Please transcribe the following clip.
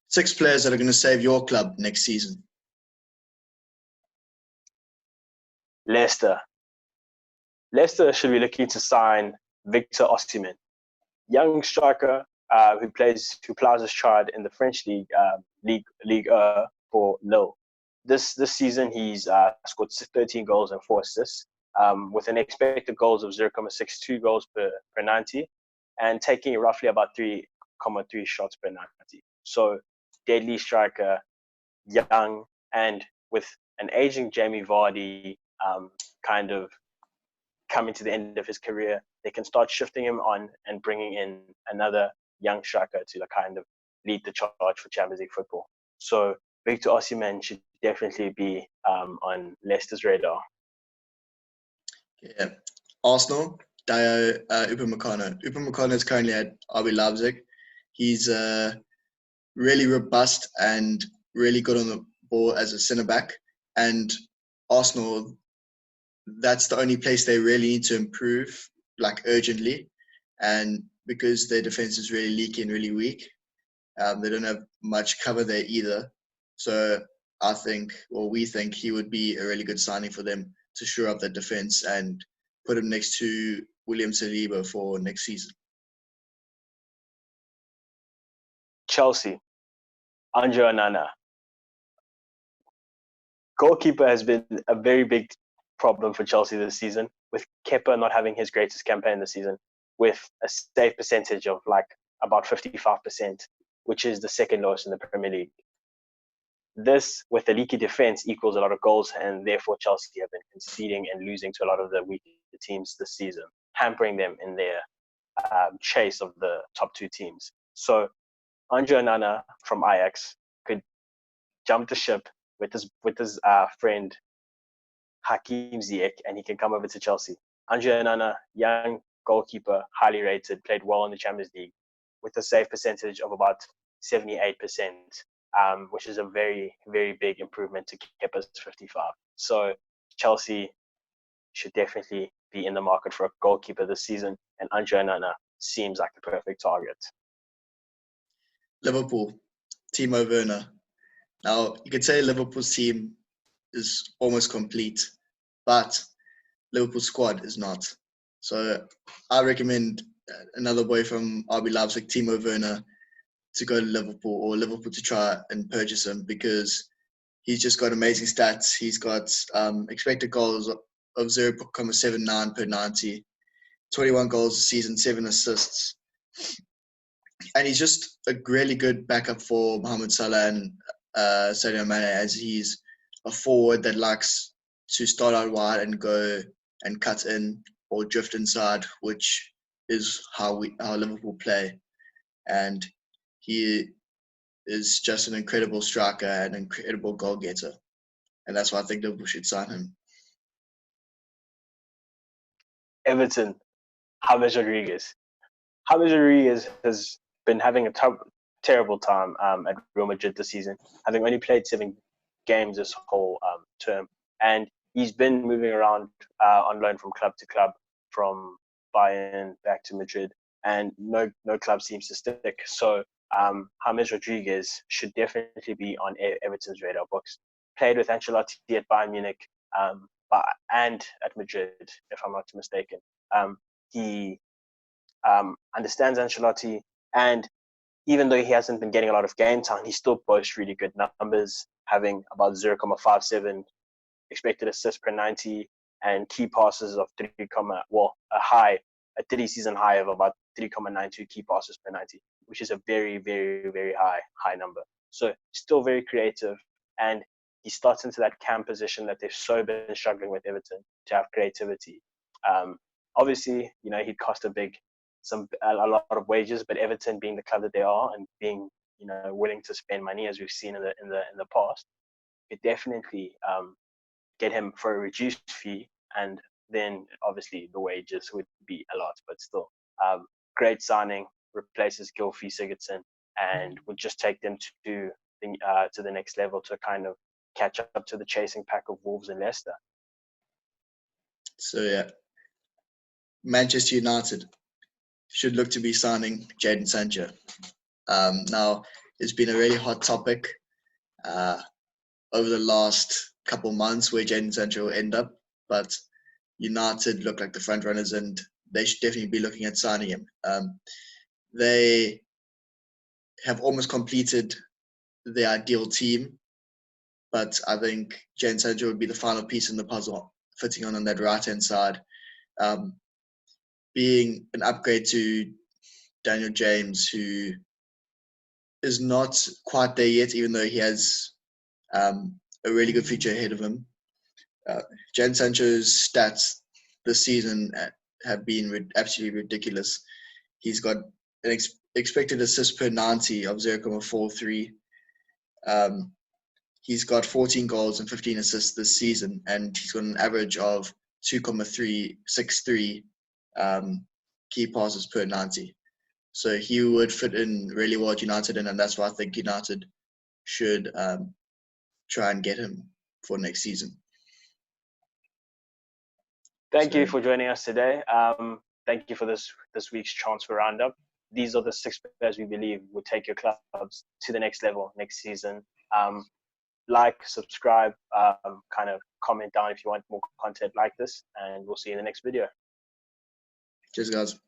6 players that are going to save your club next season. Leicester. Leicester should be looking to sign Victor Osimhen, young striker who plows his trade in the French league for Lille. This season he's scored 13 goals and 4 assists, with an expected goals of 0.62 goals per 90, and taking roughly about 3.3 shots per 90. So deadly striker, young, and with an aging Jamie Vardy kind of coming to the end of his career, they can start shifting him on and bringing in another young striker to kind of lead the charge for Champions League football. So Victor Osimhen should definitely be on Leicester's radar. Yeah. Arsenal, Dayot Upamecano. Upamecano is currently at RB Leipzig. He's really robust and really good on the ball as a centre-back. And Arsenal, that's the only place they really need to improve, urgently. And because their defense is really leaky and really weak, they don't have much cover there either. So we think he would be a really good signing for them to shore up that defense and put him next to William Saliba for next season. Chelsea, Andre Onana. Goalkeeper has been a very big problem for Chelsea this season, with Kepa not having his greatest campaign this season, with a save percentage of about 55%, which is the second lowest in the Premier League. This, with the leaky defense, equals a lot of goals, and therefore Chelsea have been conceding and losing to a lot of the weaker teams this season, hampering them in their chase of the top 2 teams. So Andre Onana from Ajax could jump the ship with his friend Hakim Ziyech, and he can come over to Chelsea. Andre Onana, young goalkeeper, highly rated, played well in the Champions League, with a save percentage of about 78%, which is a very, very big improvement to Kepa's 55. So Chelsea should definitely be in the market for a goalkeeper this season, and Andre Onana seems like the perfect target. Liverpool, Timo Werner. Now, you could say Liverpool's team is almost complete, but Liverpool's squad is not. So I recommend another boy from RB Leipzig, Timo Werner, to go to Liverpool, or Liverpool to try and purchase him, because he's just got amazing stats. He's got expected goals of 0.79 per 90, 21 goals a season, 7 assists. And he's just a really good backup for Mohamed Salah and Sadio Mane, as he's a forward that likes to start out wide and go and cut in or drift inside, which is how Liverpool play. And he is just an incredible striker and an incredible goal getter. And that's why I think Liverpool should sign him. Everton, James Rodriguez. James Rodriguez has been having a terrible time at Real Madrid this season, having only played 7 games this whole term. And he's been moving around on loan from club to club, from Bayern back to Madrid, and no club seems to stick. So James Rodriguez should definitely be on Everton's radar books. Played with Ancelotti at Bayern Munich and at Madrid, if I'm not mistaken. He understands Ancelotti, and even though he hasn't been getting a lot of game time, he still boasts really good numbers, having about 0.57 expected assists per 90 and key passes of a 30-season high of about 3.92 key passes per 90, which is a very, very, very high number. So still very creative, and he starts into that cam position that they've so been struggling with Everton, to have creativity. Obviously, he'd cost a lot of wages, but Everton, being the club that they are and being willing to spend money, as we've seen in the past, could definitely get him for a reduced fee, and then obviously the wages would be a lot, but still great signing, replaces Gylfi Sigurdsson, and would just take them to the next level, to kind of catch up to the chasing pack of Wolves and Leicester. So yeah, Manchester United should look to be signing Jadon Sancho. Now, it's been a really hot topic over the last couple months where Jadon Sancho will end up. But United look like the front runners, and they should definitely be looking at signing him. They have almost completed the ideal team, but I think Jadon Sancho would be the final piece in the puzzle, fitting on that right-hand side, being an upgrade to Daniel James, who is not quite there yet, even though he has a really good future ahead of him. Jadon Sancho's stats this season have been absolutely ridiculous. He's got an expected assist per 90 of 0.43. He's got 14 goals and 15 assists this season, and he's got an average of 2.363 key passes per 90. So he would fit in really well at United, and that's why I think United should try and get him for next season. Thank you for joining us today. Thank you for this week's transfer roundup. These are the 6 players we believe will take your clubs to the next level next season. Like, subscribe, kind of comment down if you want more content like this, and we'll see you in the next video. Cheers, guys.